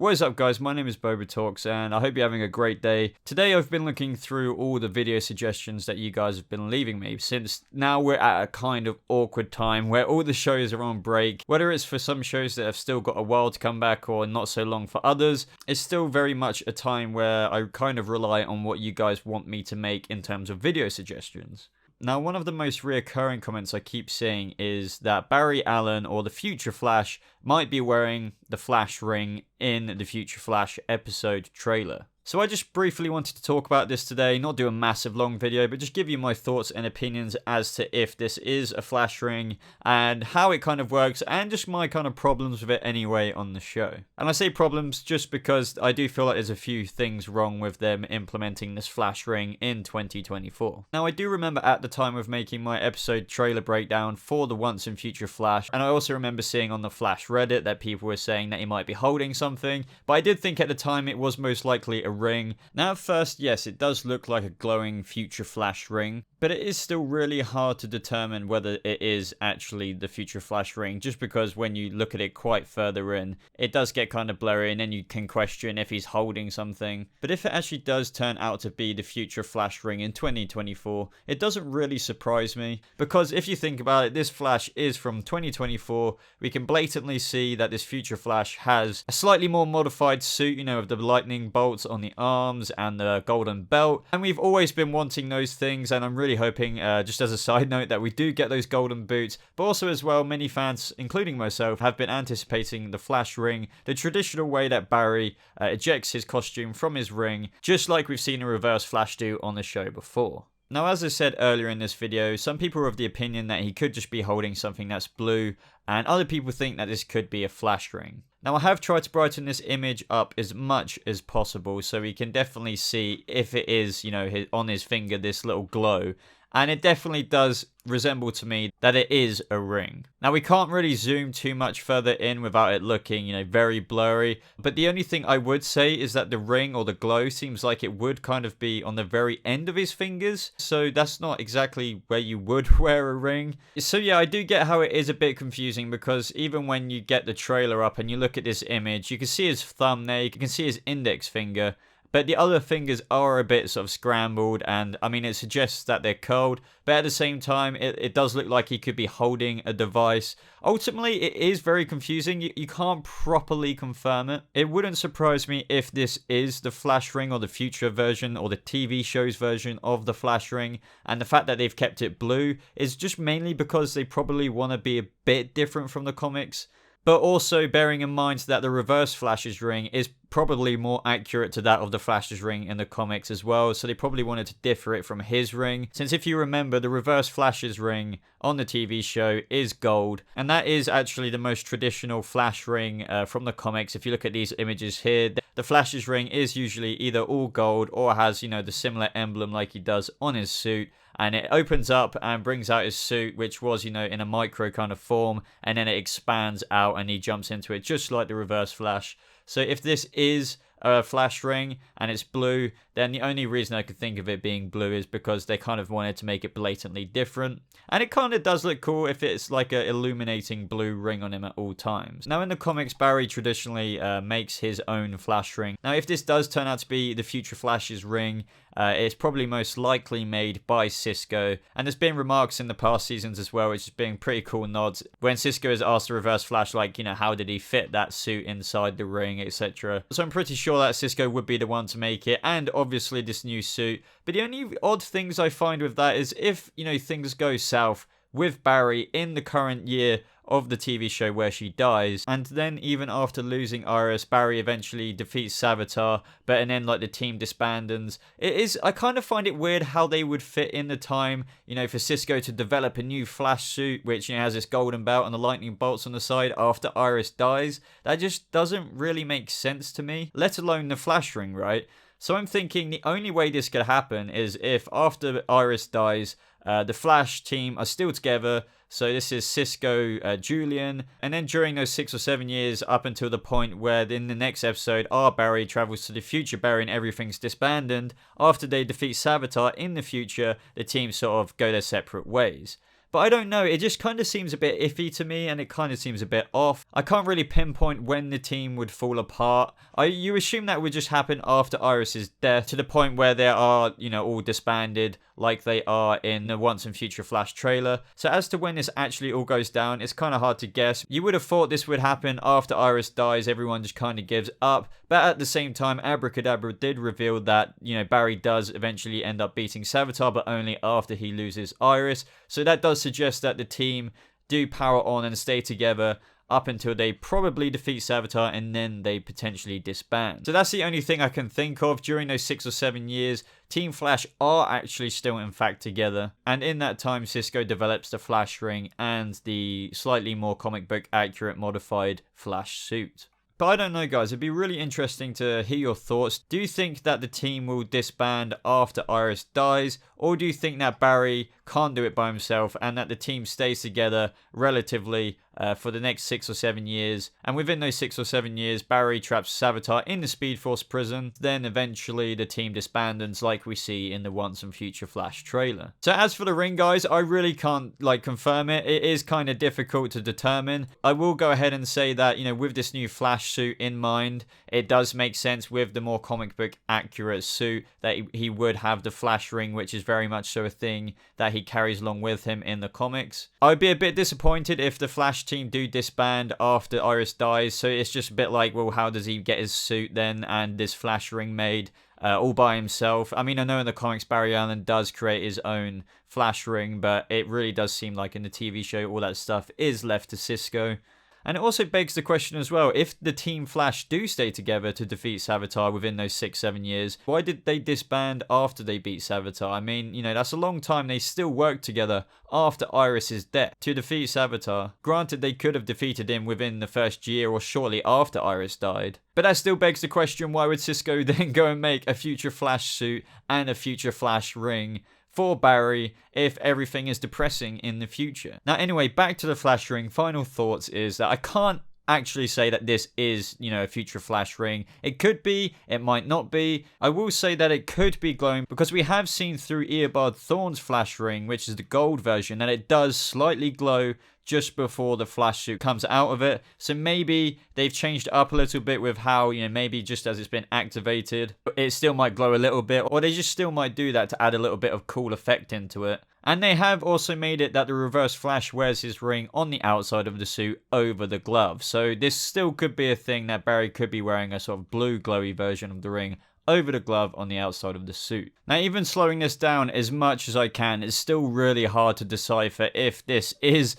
What is up, guys? My name is BobaTalks and I hope you're having a great day. Today I've been looking through all the video suggestions that you guys have been leaving me, since now we're at a kind of awkward time where all the shows are on break. Whether it's for some shows that have still got a while to come back or not so long for others, it's still very much a time where I kind of rely on what you guys want me to make in terms of video suggestions. Now, one of the most reoccurring comments I keep seeing is that Barry Allen or the Future Flash might be wearing the Flash ring in the Future Flash episode trailer. So I just briefly wanted to talk about this today, not do a massive long video, but just give you my thoughts and opinions as to if this is a Flash ring and how it kind of works, and just my kind of problems with it anyway on the show. And I say problems just because I do feel like there's a few things wrong with them implementing this Flash ring in 2024. Now, I do remember at the time of making my episode trailer breakdown for the Once and Future Flash, and I also remember seeing on the Flash Reddit that people were saying that he might be holding something, but I did think at the time it was most likely a ring. Now, at first, yes, it does look like a glowing Future Flash ring, but it is still really hard to determine whether it is actually the Future Flash ring, just because when you look at it quite further in, it does get kind of blurry, and then you can question if he's holding something. But if it actually does turn out to be the Future Flash ring in 2024, it doesn't really surprise me, because if you think about it, this Flash is from 2024. We can blatantly see that this Future Flash has a slightly more modified suit, you know, with the lightning bolts on the arms and the golden belt, and we've always been wanting those things, and I'm really hoping, just as a side note, that we do get those golden boots. But also as well, many fans, including myself, have been anticipating the Flash ring the traditional way that Barry ejects his costume from his ring, just like we've seen a Reverse Flash do on the show before. Now, as I said earlier in this video, some people are of the opinion that he could just be holding something that's blue, and other people think that this could be a Flash ring. Now, I have tried to brighten this image up as much as possible so we can definitely see if it is, you know, on his finger, this little glow. And it definitely does resemble to me that it is a ring. Now, we can't really zoom too much further in without it looking, you know, very blurry. But the only thing I would say is that the ring or the glow seems like it would kind of be on the very end of his fingers. So that's not exactly where you would wear a ring. So yeah, I do get how it is a bit confusing, because even when you get the trailer up and you look at this image, you can see his thumb there, you can see his index finger. But the other fingers are a bit sort of scrambled, and I mean, it suggests that they're curled, but at the same time, it does look like he could be holding a device. Ultimately, it is very confusing. You can't properly confirm it. It wouldn't surprise me if this is the Flash ring or the future version or the TV show's version of the Flash ring, and the fact that they've kept it blue is just mainly because they probably want to be a bit different from the comics. But also bearing in mind that the Reverse Flash's ring is probably more accurate to that of the Flash's ring in the comics as well, so they probably wanted to differ it from his ring, since if you remember, the Reverse Flash's ring on the TV show is gold, and that is actually the most traditional Flash ring from the comics. If you look at these images here, the Flash's ring is usually either all gold or has, you know, the similar emblem like he does on his suit. And it opens up and brings out his suit, which was, you know, in a micro kind of form, and then it expands out and he jumps into it just like the Reverse Flash. So if this is a Flash ring and it's blue, then the only reason I could think of it being blue is because they kind of wanted to make it blatantly different. And it kind of does look cool if it's like a illuminating blue ring on him at all times. Now, in the comics, Barry traditionally makes his own Flash ring. Now, if this does turn out to be the Future Flash's ring, it's probably most likely made by Cisco, and there's been remarks in the past seasons as well, which has been pretty cool nods, when Cisco has asked the Reverse Flash, like, you know, how did he fit that suit inside the ring, etc. So I'm pretty sure that Cisco would be the one to make it, and obviously this new suit. But the only odd things I find with that is if, you know, things go south with Barry in the current year of the TV show where she dies, and then even after losing Iris, Barry eventually defeats Savitar, and then like the team disbands. I kind of find it weird how they would fit in the time, you know, for Cisco to develop a new Flash suit, which, you know, has this golden belt and the lightning bolts on the side after Iris dies. That just doesn't really make sense to me, let alone the Flash ring, right? So I'm thinking the only way this could happen is if after Iris dies, the Flash team are still together. So this is Cisco, Julian, and then during those 6 or 7 years up until the point where in the next episode our Barry travels to the future Barry and everything's disbanded, after they defeat Savitar in the future, the team sort of go their separate ways. But I don't know, it just kind of seems a bit iffy to me, and it kind of seems a bit off. I can't really pinpoint when the team would fall apart. You assume that would just happen after Iris's death, to the point where they are, you know, all disbanded like they are in the Once and Future Flash trailer. So as to when this actually all goes down, it's kind of hard to guess. You would have thought this would happen after Iris dies, everyone just kind of gives up. But at the same time, Abracadabra did reveal that, you know, Barry does eventually end up beating Savitar, but only after he loses Iris. So that does suggest that the team do power on and stay together up until they probably defeat Savitar, and then they potentially disband. So that's the only thing I can think of. During those 6 or 7 years, Team Flash are actually still in fact together, and in that time Cisco develops the Flash Ring and the slightly more comic book accurate modified Flash suit. But I don't know, guys, it'd be really interesting to hear your thoughts. Do you think that the team will disband after Iris dies, or do you think that Barry can't do it by himself and that the team stays together relatively for the next 6 or 7 years, and within those 6 or 7 years Barry traps Savitar in the Speed Force prison, then eventually the team disbands like we see in the Once and Future Flash trailer? So as for the ring, guys, I really can't confirm it. It is kind of difficult to determine. I will go ahead and say that, you know, with this new Flash suit in mind, it does make sense with the more comic book accurate suit that he would have the Flash Ring, which is very much so a thing that he carries along with him in the comics. I'd be a bit disappointed if the Flash team do disband after Iris dies, so it's just a bit like, well, how does he get his suit then and this Flash Ring made all by himself? I mean, I know in the comics Barry Allen does create his own Flash Ring, but it really does seem like in the TV show all that stuff is left to Cisco. And it also begs the question as well, if the Team Flash do stay together to defeat Savitar within those 6-7 years, why did they disband after they beat Savitar? I mean, you know, that's a long time. They still worked together after Iris's death to defeat Savitar. Granted, they could have defeated him within the first year or shortly after Iris died. But that still begs the question, why would Cisco then go and make a Future Flash suit and a Future Flash ring for Barry if everything is depressing in the future? Now, anyway, back to the Flash Ring. Final thoughts is that I can't actually say that this is, you know, a Future Flash Ring. It could be, it might not be. I will say that it could be glowing because we have seen through Eobard Thawne's Flash Ring, which is the gold version, that it does slightly glow just before the Flash suit comes out of it. So maybe they've changed it up a little bit with how, you know, maybe just as it's been activated, it still might glow a little bit, or they just still might do that to add a little bit of cool effect into it. And they have also made it that the Reverse Flash wears his ring on the outside of the suit over the glove. So this still could be a thing that Barry could be wearing a sort of blue glowy version of the ring over the glove on the outside of the suit. Now, even slowing this down as much as I can, it's still really hard to decipher if this is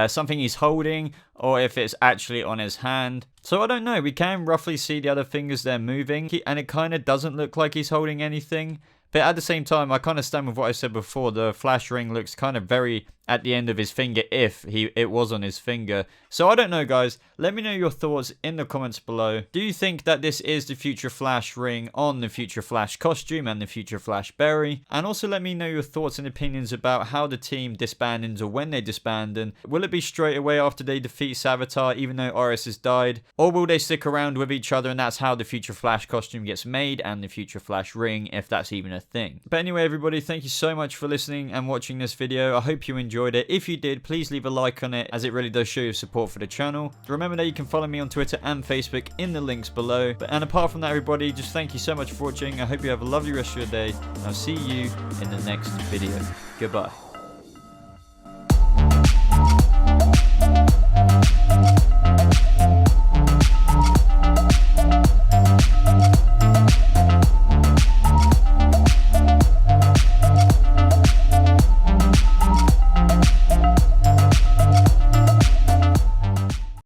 something he's holding or if it's actually on his hand. So I don't know, we can roughly see the other fingers there moving, and it kind of doesn't look like he's holding anything. But at the same time, I kind of stand with what I said before. The Flash Ring looks kind of very at the end of his finger if it was on his finger. So I don't know, guys. Let me know your thoughts in the comments below. Do you think that this is the Future Flash Ring on the Future Flash costume and the Future Flash Barry? And also let me know your thoughts and opinions about how the team disbands or when they disband. And will it be straight away after they defeat Savitar even though Iris has died? Or will they stick around with each other and that's how the Future Flash costume gets made and the Future Flash Ring, if that's even a thing? But anyway, everybody, thank you so much for listening and watching this video. I hope you enjoyed it. If you did, please leave a like on it, as it really does show your support for the channel. Remember that you can follow me on Twitter and Facebook in the links below. And apart from that, everybody, just thank you so much for watching. I hope you have a lovely rest of your day, and I'll see you in the next video. Goodbye.